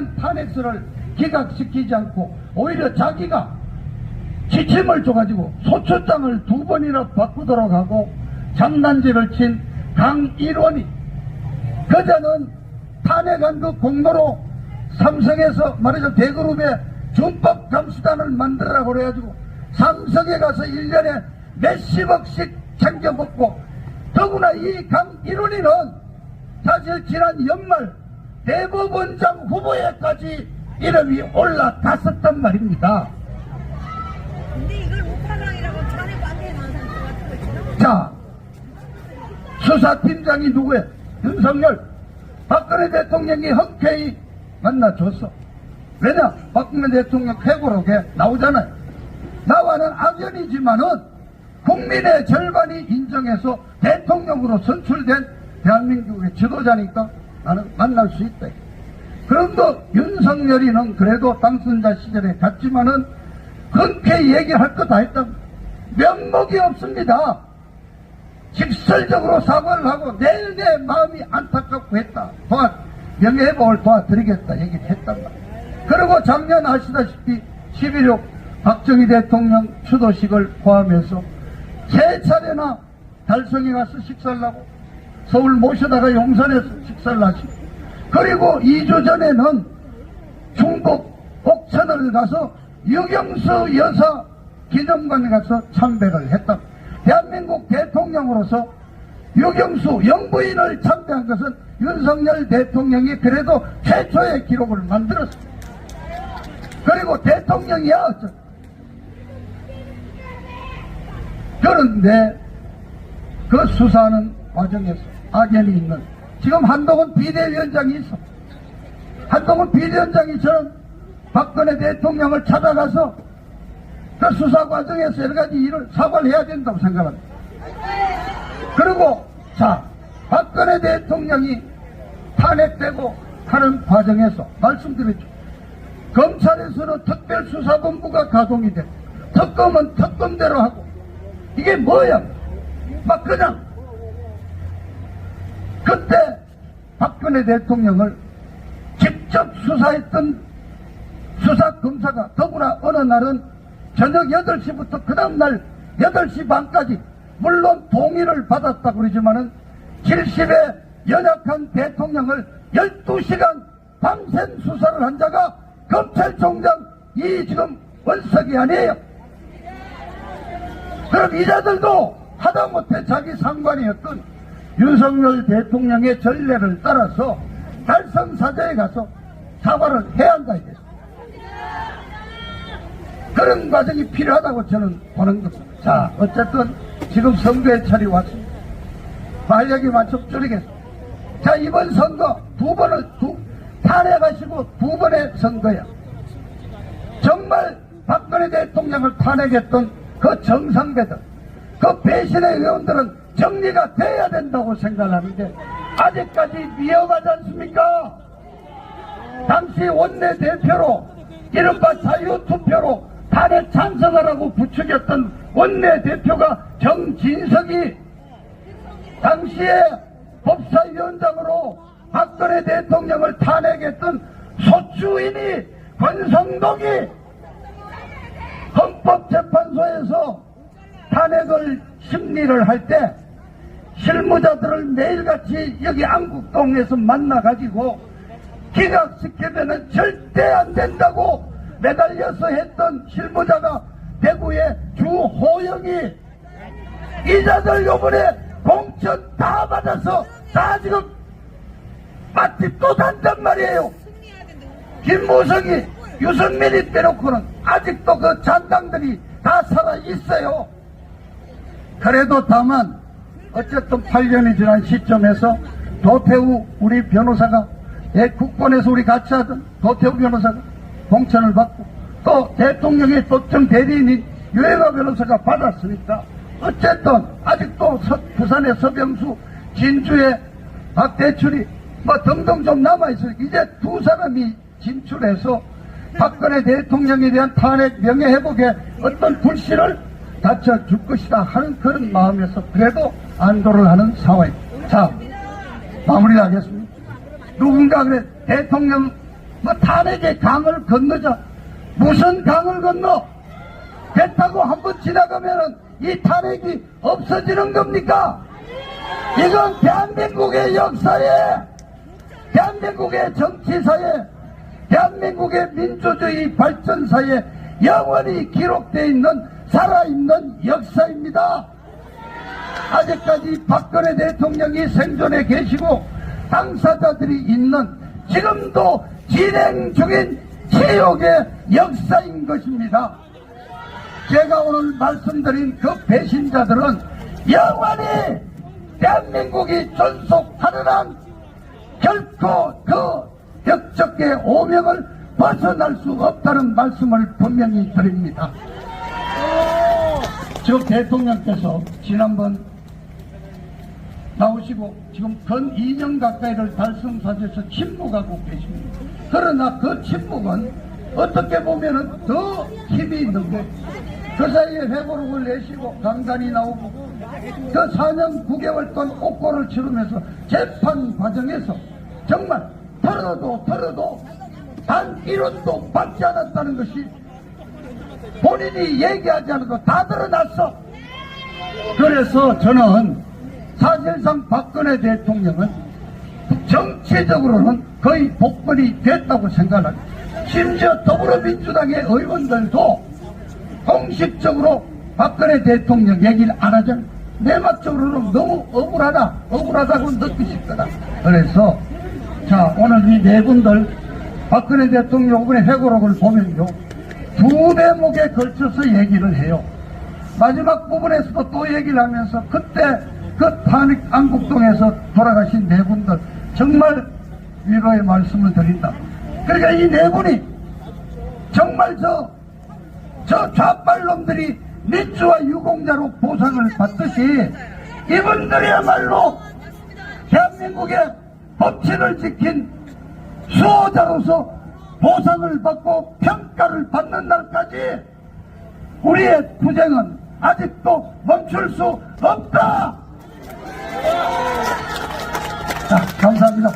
대한 탄핵서를 기각시키지 않고 오히려 자기가 지침을 줘가지고 소추장을 2번이나 바꾸도록 하고 장난질을 친 강일원이 그자는 탄핵한 그 공로로 삼성에서 말하자면 대그룹의 준법 감수단을 만들라고 그래가지고 삼성에 가서 1년에 몇십억씩 챙겨 먹고 더구나 이 강일원이는 사실 지난 연말 대법원장 후보에까지 이름이 올라갔었단 말입니다. 근데 이걸 우파당이라고 전에 반대에 나온 사람 같은 거 있잖아. 자, 수사팀장이 누구예요? 윤석열. 박근혜 대통령이 흔쾌히 만나줬어. 왜냐? 박근혜 대통령 회고록에 나오잖아요. 나와는 악연이지만은 국민의 절반이 인정해서 대통령으로 선출된 대한민국의 지도자니까 나는 만날 수 있다. 그런데 윤석열이는 그래도 당선자 시절에 갔지만은 흔쾌히 얘기할 거 다 했다. 면목이 없습니다. 직설적으로 사과를 하고 내내 마음이 안타깝고 했다. 명예회복을 도와드리겠다 얘기를 했단 말이에요. 그리고 작년 아시다시피 11.6 박정희 대통령 추도식을 포함해서 3차례나 달성에 가서 식사를 하고 서울 모셔다가 용산에서 식사를 하시고 그리고 2주 전에는 중국 옥천을 가서 유경수 여사 기념관에 가서 참배를 했다. 대한민국 대통령으로서 유경수 영부인을 참배한 것은 윤석열 대통령이 그래도 최초의 기록을 만들었습니다. 그리고 대통령이야 어쩌. 그런데 그 수사하는 과정에서 악연이 있는 지금 한동훈 비대위원장이 있어. 한동훈 비대위원장이 저는 박근혜 대통령을 찾아가서 그 수사 과정에서 여러 가지 일을 사과를 해야 된다고 생각합니다. 그리고 자, 박근혜 대통령이 탄핵되고 하는 과정에서 말씀드렸죠. 검찰에서는 특별수사본부가 가동이 돼. 특검은 특검대로 하고 이게 뭐야? 막 그냥 그때 박근혜 대통령을 직접 수사했던 수사검사가 더구나 어느 날은 저녁 8시부터 그 다음날 8시 반까지 물론 동의를 받았다고 그러지만은 70의 연약한 대통령을 12시간 밤샘 수사를 한 자가 검찰총장 이 지금 원석이 아니에요. 그럼 이 자들도 하다못해 자기 상관이었던 윤석열 대통령의 전례를 따라서 달성사저에 가서 사과를 해야 한다 이게. 그런 과정이 필요하다고 저는 보는 겁니다. 자, 어쨌든 지금 선거의 철이 왔습니다. 관력이만 좀 줄이겠습니다. 자, 이번 선거 탄핵하시고 2번의 선거야. 정말 박근혜 대통령을 탄핵했던 그 정상배들, 그 배신의 의원들은 정리가 돼야 된다고 생각하는데 아직까지 미어가지 않습니까? 당시 원내대표로 이른바 자유투표로 탄핵 찬성하라고 부추겼던 원내대표가 정진석이 당시에 법사위원장으로 박근혜 대통령을 탄핵했던 소추인이 권성동이 헌법재판소에서 탄핵을 심리를 할 때 실무자들을 매일같이 여기 안국동에서 만나가지고 기각시키면은 절대 안 된다고 매달려서 했던 실무자가 대구의 주호영이 이자들 요번에 공천 다 받아서 다 지금 마치 또 단단 말이에요. 김무성이 유승민이 빼놓고는 아직도 그 잔당들이 다 살아있어요. 그래도 다만 어쨌든 8년이 지난 시점에서 도태우 우리 변호사가 국권에서 우리 같이 하던 도태우 변호사가 공천을 받고 또 대통령의 도청 대리인인 유해가 변호사가 받았으니까 어쨌든 아직도 부산의 서병수, 진주의 박대출이 뭐 등등 좀 남아있어요. 이제 두 사람이 진출해서 박근혜 대통령에 대한 탄핵 명예회복에 어떤 불씨를 닫혀줄 것이다 하는 그런 마음에서 그래도 안도를 하는 상황입니다. 자, 마무리하겠습니다. 누군가 그래 대통령 뭐 탄핵의 강을 건너자. 무슨 강을 건너? 배 타고 한번 지나가면은 이 탄핵이 없어지는 겁니까? 이건 대한민국의 역사에, 대한민국의 정치사에, 대한민국의 민주주의 발전사에 영원히 기록되어 있는 살아있는 역사입니다. 아직까지 박근혜 대통령이 생존해 계시고 당사자들이 있는 지금도 진행 중인 치욕의 역사인 것입니다. 제가 오늘 말씀드린 그 배신자들은 영원히 대한민국이 존속하는 한 결코 그 역적의 오명을 벗어날 수 없다는 말씀을 분명히 드립니다. 지금 대통령께서 지난번 나오시고 지금 근 2년 가까이를 달성사주에서 침묵하고 계십니다. 그러나 그 침묵은 어떻게 보면은 더 힘이 있는 게 그 사이에 회고록을 내시고 강단이 나오고 그 4년 9개월 동안 옥고를 치르면서 재판 과정에서 정말 털어도 단 1원도 받지 않았다는 것이 본인이 얘기하지 않아도 다 드러났어. 그래서 저는 사실상 박근혜 대통령은 정치적으로는 거의 복권이 됐다고 생각합니다. 심지어 더불어민주당의 의원들도 공식적으로 박근혜 대통령 얘기를 안 하잖아요. 내막적으로는 너무 억울하다고 느끼실 거다. 그래서 자, 오늘 이 네 분들 박근혜 대통령 이번에 회고록을 보면요, 두 대목에 걸쳐서 얘기를 해요. 마지막 부분에서도 또 얘기를 하면서 그때 그 탄핵 안국동에서 돌아가신 네 분들 정말 위로의 말씀을 드린다. 그러니까 이 네 분이 정말 저 좌빨놈들이 민주화 유공자로 보상을 받듯이 이분들이야말로 대한민국의 법치를 지킨 수호자로서 보상을 받고 평가를 받는 날까지 우리의 투쟁은 아직도 멈출 수 없다. 자, 감사합니다.